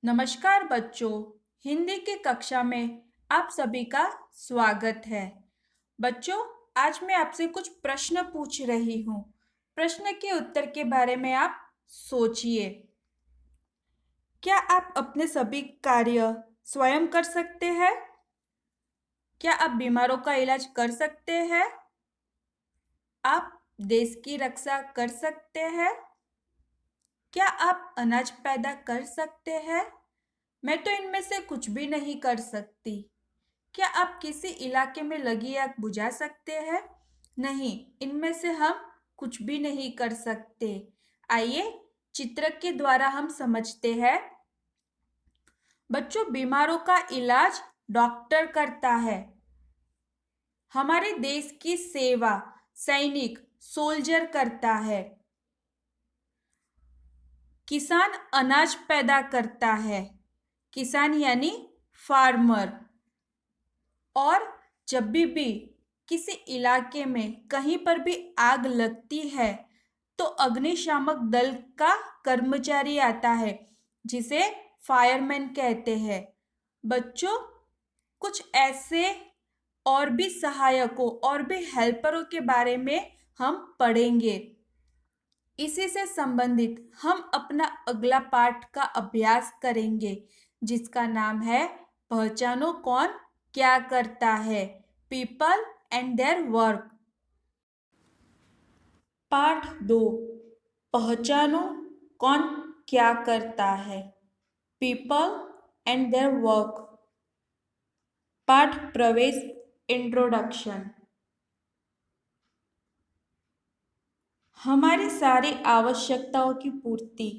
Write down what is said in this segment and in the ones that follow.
नमस्कार बच्चों, हिंदी की कक्षा में आप सभी का स्वागत है। बच्चों, आज मैं आपसे कुछ प्रश्न पूछ रही हूँ। प्रश्न के उत्तर के बारे में आप सोचिए। क्या आप अपने सभी कार्य स्वयं कर सकते हैं? क्या आप बीमारों का इलाज कर सकते हैं? आप देश की रक्षा कर सकते हैं? क्या आप अनाज पैदा कर सकते हैं? मैं तो इनमें से कुछ भी नहीं कर सकती। क्या आप किसी इलाके में लगी आग बुझा सकते हैं? नहीं, इनमें से हम कुछ भी नहीं कर सकते। आइए चित्र के द्वारा हम समझते हैं। बच्चों, बीमारों का इलाज डॉक्टर करता है। हमारे देश की सेवा सैनिक सोल्जर करता है। किसान अनाज पैदा करता है। किसान यानी फार्मर। और जब भी किसी इलाके में कहीं पर भी आग लगती है तो अग्निशामक दल का कर्मचारी आता है जिसे फायरमैन कहते हैं। बच्चों, कुछ ऐसे और भी सहायकों और भी हेल्परों के बारे में हम पढ़ेंगे। इसी से संबंधित हम अपना अगला पाठ का अभ्यास करेंगे जिसका नाम है पहचानो कौन क्या करता है, पीपल एंड देयर वर्क। पाठ 2, पहचानो कौन क्या करता है, पीपल एंड देयर वर्क। पाठ प्रवेश, इंट्रोडक्शन। हमारी सारी आवश्यकताओं की पूर्ति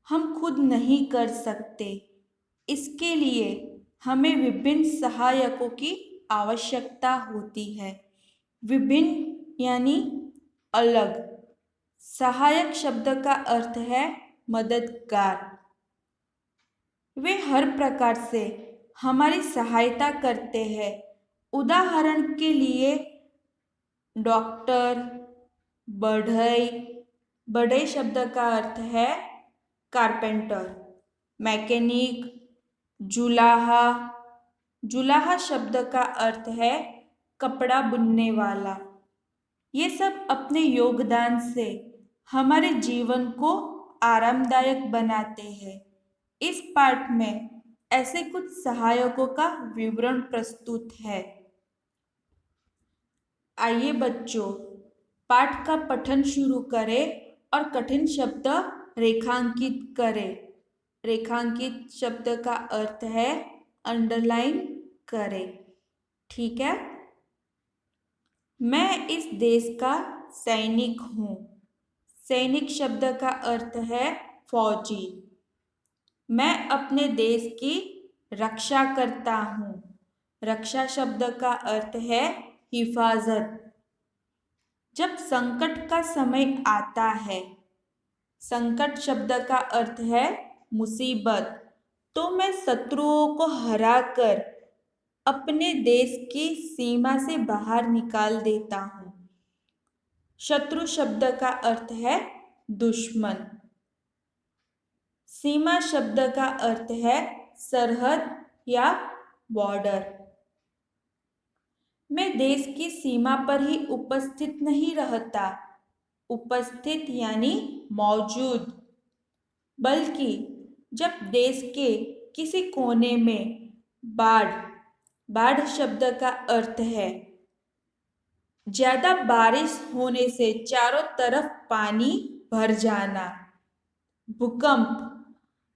हम खुद नहीं कर सकते। इसके लिए हमें विभिन्न सहायकों की आवश्यकता होती है। विभिन्न यानी अलग। सहायक शब्द का अर्थ है मददगार। वे हर प्रकार से हमारी सहायता करते हैं। उदाहरण के लिए डॉक्टर, बढ़ई। बढ़ई शब्द का अर्थ है कारपेंटर। मैकेनिक, जुलाहा। जुलाहा शब्द का अर्थ है कपड़ा बुनने वाला। ये सब अपने योगदान से हमारे जीवन को आरामदायक बनाते हैं। इस पाठ में ऐसे कुछ सहायकों का विवरण प्रस्तुत है। आइए बच्चों, पाठ का पठन शुरू करें और कठिन शब्द रेखांकित करें। रेखांकित शब्द का अर्थ है अंडरलाइन करें। ठीक है। मैं इस देश का सैनिक हूँ। सैनिक शब्द का अर्थ है फौजी। मैं अपने देश की रक्षा करता हूँ। रक्षा शब्द का अर्थ है हिफाजत। जब संकट का समय आता है, संकट शब्द का अर्थ है मुसीबत, तो मैं शत्रुओं को हराकर अपने देश की सीमा से बाहर निकाल देता हूँ। शत्रु शब्द का अर्थ है दुश्मन। सीमा शब्द का अर्थ है सरहद या बॉर्डर। मैं देश की सीमा पर ही उपस्थित नहीं रहता। उपस्थित यानी मौजूद। बल्कि जब देश के किसी कोने में बाढ़, बाढ़ शब्द का अर्थ है ज्यादा बारिश होने से चारों तरफ पानी भर जाना। भूकंप,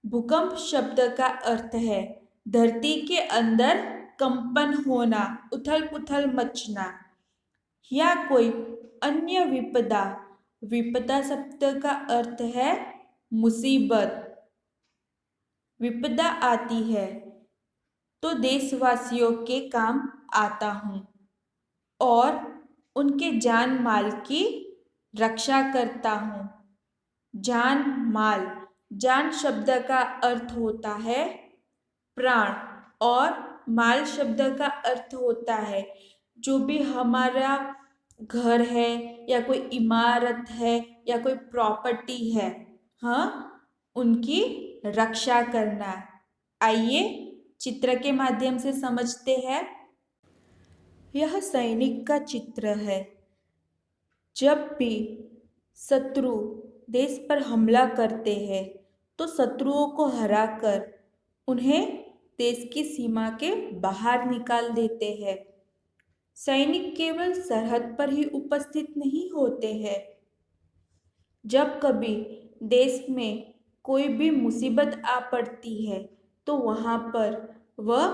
भूकंप शब्द का अर्थ है धरती के अंदर कंपन होना, उथल पुथल मचना। या कोई अन्य विपदा। विपदा शब्द का अर्थ है मुसीबत। विपदा आती है तो देशवासियों के काम आता हूँ और उनके जान माल की रक्षा करता हूँ। जान माल, जान शब्द का अर्थ होता है प्राण और माल शब्द का अर्थ होता है जो भी हमारा घर है या कोई इमारत है या कोई प्रॉपर्टी है, हाँ, उनकी रक्षा करना। आइए चित्र के माध्यम से समझते हैं। यह सैनिक का चित्र है। जब भी शत्रु देश पर हमला करते हैं तो शत्रुओं को हराकर उन्हें देश की सीमा के बाहर निकाल देते हैं। सैनिक केवल सरहद पर ही उपस्थित नहीं होते हैं। जब कभी देश में कोई भी मुसीबत आ पड़ती है तो वहाँ पर वह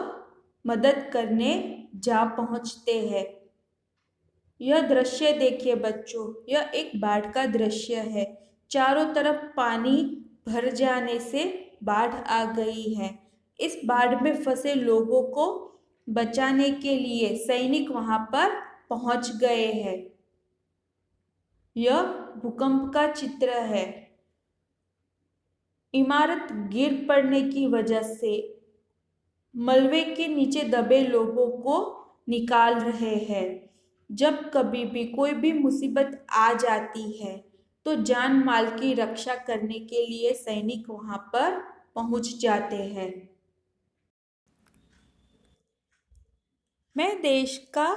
मदद करने जा पहुँचते हैं। यह दृश्य देखिए बच्चों, यह एक बाढ़ का दृश्य है। चारों तरफ पानी भर जाने से बाढ़ आ गई है। इस बाढ़ में फंसे लोगों को बचाने के लिए सैनिक वहां पर पहुंच गए हैं। यह भूकंप का चित्र है। इमारत गिर पड़ने की वजह से मलबे के नीचे दबे लोगों को निकाल रहे हैं। जब कभी भी कोई भी मुसीबत आ जाती है तो जान माल की रक्षा करने के लिए सैनिक वहां पर पहुंच जाते हैं। मैं देश का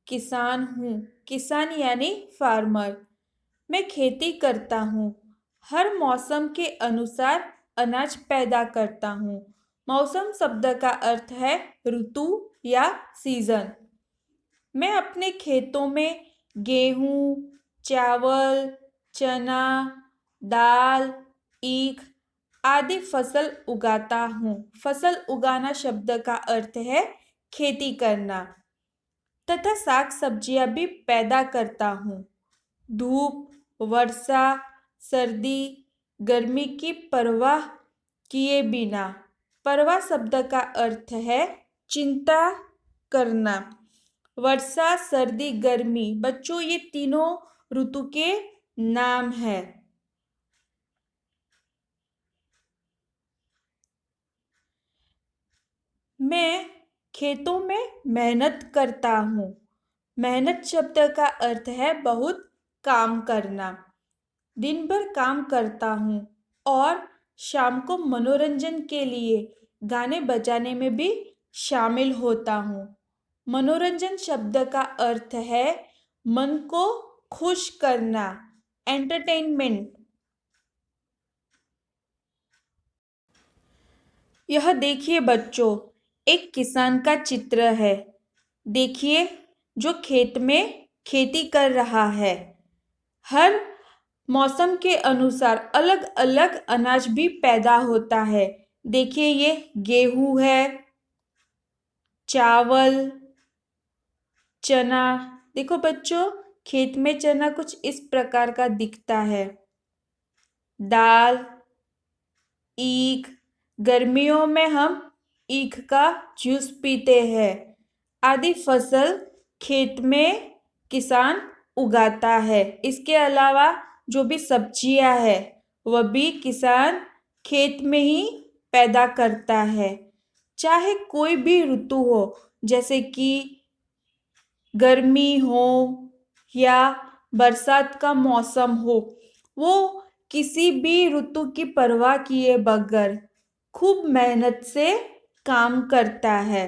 किसान हूँ। किसान यानी फार्मर। मैं खेती करता हूँ। हर मौसम के अनुसार अनाज पैदा करता हूँ। मौसम शब्द का अर्थ है ऋतु या सीजन। मैं अपने खेतों में गेहूँ, चावल, चना, दाल, ईख आदि फसल उगाता हूँ। फसल उगाना शब्द का अर्थ है खेती करना। तथा साग सब्जियाँ भी पैदा करता हूँ। धूप, वर्षा, सर्दी, गर्मी की परवाह किए बिना। परवाह शब्द का अर्थ है चिंता करना। वर्षा, सर्दी, गर्मी बच्चों ये तीनों ऋतु के नाम है। मैं खेतों में मेहनत करता हूँ। मेहनत शब्द का अर्थ है बहुत काम करना। दिन भर काम करता हूँ और शाम को मनोरंजन के लिए गाने बजाने में भी शामिल होता हूँ। मनोरंजन शब्द का अर्थ है मन को खुश करना, एंटरटेनमेंट। यह देखिए बच्चों, एक किसान का चित्र है। देखिए जो खेत में खेती कर रहा है। हर मौसम के अनुसार अलग अलग अनाज भी पैदा होता है। देखिए ये गेहूं है, चावल, चना। देखो बच्चों, खेत में चना कुछ इस प्रकार का दिखता है। दाल, ईख। गर्मियों में हम ईख का जूस पीते हैं। आदि फसल खेत में किसान उगाता है। इसके अलावा जो भी सब्जियां है वह भी किसान खेत में ही पैदा करता है। चाहे कोई भी ऋतु हो, जैसे कि गर्मी हो या बरसात का मौसम हो, वो किसी भी ऋतु की परवाह किए बगैर खूब मेहनत से काम करता है।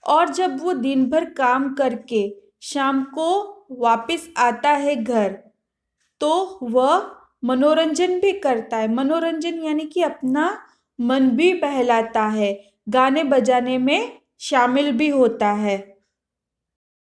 और जब वो दिन भर काम करके शाम को वापस आता है घर, तो वह मनोरंजन भी करता है। मनोरंजन यानी कि अपना मन भी बहलाता है, गाने बजाने में शामिल भी होता है।